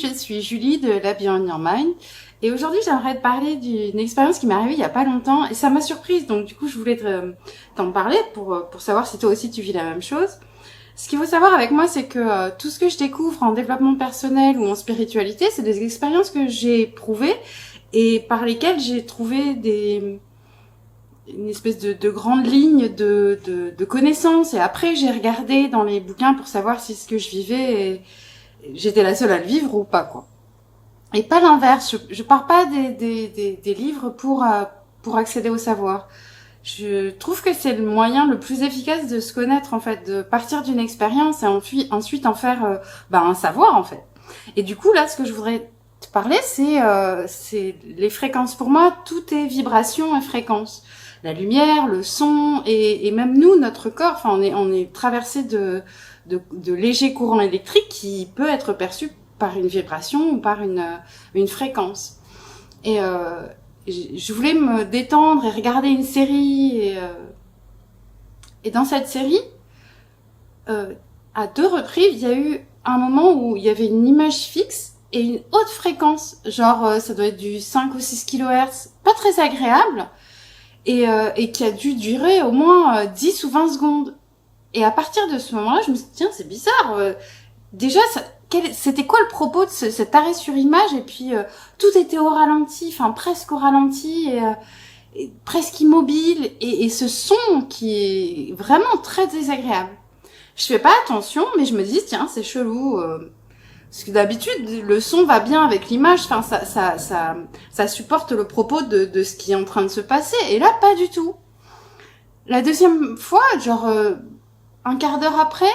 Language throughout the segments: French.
je suis Julie de la Beyond Your Mind et aujourd'hui j'aimerais te parler d'une expérience qui m'est arrivée il y a pas longtemps et ça m'a surprise, donc du coup je voulais t'en parler pour savoir si toi aussi tu vis la même chose. Ce qu'il faut savoir avec moi, c'est que tout ce que je découvre en développement personnel ou en spiritualité, c'est des expériences que j'ai éprouvées et par lesquelles j'ai trouvé une espèce de grande ligne de connaissances, et après j'ai regardé dans les bouquins pour savoir si ce que je vivais, j'étais la seule à le vivre ou pas, quoi. Et pas l'inverse, je pars pas des livres pour accéder au savoir. Je trouve que c'est le moyen le plus efficace de se connaître, en fait, de partir d'une expérience et ensuite en faire un savoir, en fait. Et du coup, là, ce que je voudrais te parler, c'est les fréquences. Pour moi, tout est vibration et fréquence. La lumière, le son, et même nous, notre corps, enfin, on est traversé de légers courants électriques qui peut être perçu par une vibration ou par une fréquence. Et je voulais me détendre et regarder une série, et dans cette série, à 2 reprises, il y a eu un moment où il y avait une image fixe et une haute fréquence, genre ça doit être du 5 ou 6 kHz, pas très agréable, et qui a dû durer au moins 10 ou 20 secondes. Et à partir de ce moment-là, je me suis dit, tiens, c'est bizarre. Déjà, c'était quoi le propos de cet arrêt sur image? Et puis, tout était au ralenti, enfin presque au ralenti, et presque immobile. Et ce son qui est vraiment très désagréable. Je fais pas attention, mais je me dis, tiens, c'est chelou. Parce que d'habitude, le son va bien avec l'image. Enfin, ça supporte le propos de ce qui est en train de se passer. Et là, pas du tout. La deuxième fois, genre un quart d'heure après,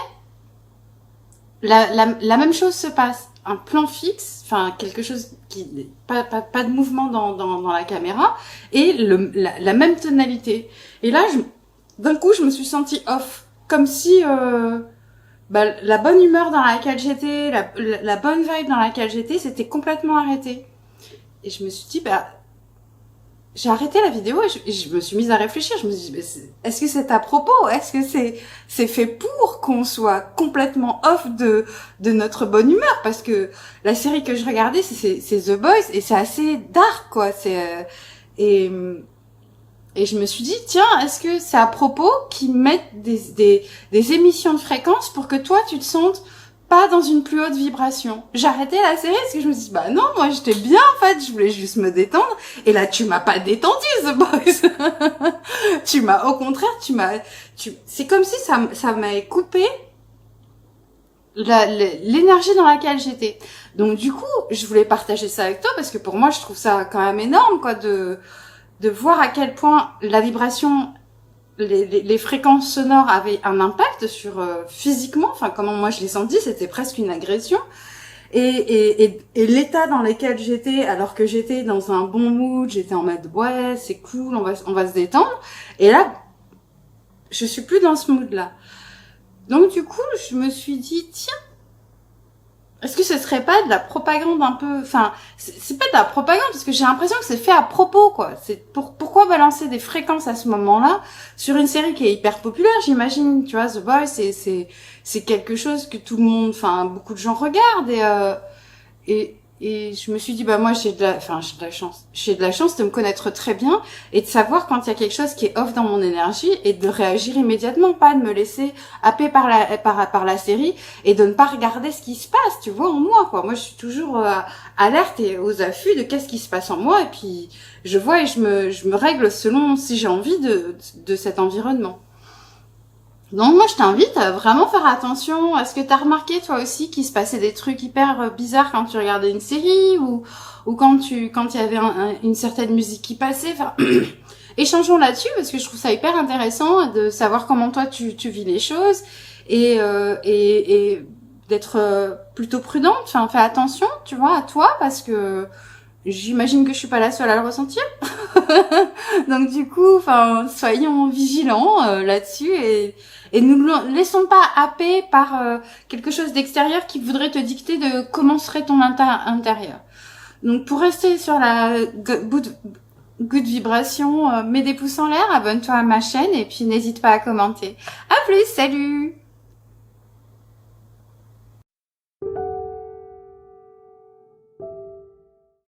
la même chose se passe. Un plan fixe, enfin quelque chose qui pas de mouvement dans la caméra, et la même tonalité. Et là, d'un coup, je me suis sentie off, comme si la bonne humeur dans laquelle j'étais, la bonne vibe dans laquelle j'étais, c'était complètement arrêté. Et je me suis dit, j'ai arrêté la vidéo et je me suis mise à réfléchir. Je me suis dit, est-ce que c'est à propos? Est-ce que c'est fait pour qu'on soit complètement off de notre bonne humeur? Parce que la série que je regardais, c'est The Boys, et c'est assez dark, quoi. Et je me suis dit, tiens, est-ce que c'est à propos qu'ils mettent des émissions de fréquences pour que toi, tu te sentes pas dans une plus haute vibration? J'ai arrêté la série parce que je me suis dit, non, moi j'étais bien, en fait, je voulais juste me détendre. Et là, tu m'as pas détendu, The Boys. Au contraire, c'est comme si ça m'avait coupé l'énergie dans laquelle j'étais. Donc du coup, je voulais partager ça avec toi parce que pour moi, je trouve ça quand même énorme, quoi, de voir à quel point la vibration, les fréquences sonores avaient un impact sur physiquement, enfin comment moi je les sentis, c'était presque une agression, et l'état dans lequel j'étais, alors que j'étais dans un bon mood, j'étais en mode ouais c'est cool, on va se détendre, et là je suis plus dans ce mood là. Donc du coup je me suis dit, tiens, est-ce que ce serait pas de la propagande un peu, enfin, c'est pas de la propagande parce que j'ai l'impression que c'est fait à propos, quoi. C'est pourquoi balancer des fréquences à ce moment-là sur une série qui est hyper populaire, j'imagine, tu vois, The Boys, c'est quelque chose que tout le monde, enfin, beaucoup de gens regardent, et je me suis dit, moi, j'ai de la chance. J'ai de la chance de me connaître très bien et de savoir quand il y a quelque chose qui est off dans mon énergie et de réagir immédiatement, pas de me laisser happer par la série et de ne pas regarder ce qui se passe, tu vois, en moi, quoi. Moi, je suis toujours alerte et aux affûts de qu'est-ce qui se passe en moi, et puis je vois et je me règle selon si j'ai envie de cet environnement. Donc moi je t'invite à vraiment faire attention. Est-ce que t'as remarqué toi aussi qu'il se passait des trucs hyper bizarres quand tu regardais une série, ou quand il y avait une certaine musique qui passait? Enfin, échangeons là-dessus parce que je trouve ça hyper intéressant de savoir comment toi tu vis les choses, et d'être plutôt prudente. Enfin, fais attention, tu vois, à toi, parce que j'imagine que je suis pas la seule à le ressentir. Donc du coup, enfin, soyons vigilants là-dessus, et nous laissons pas happer par quelque chose d'extérieur qui voudrait te dicter de comment serait ton intérieur. Donc pour rester sur la good vibration, mets des pouces en l'air, abonne-toi à ma chaîne et puis n'hésite pas à commenter. À plus, salut!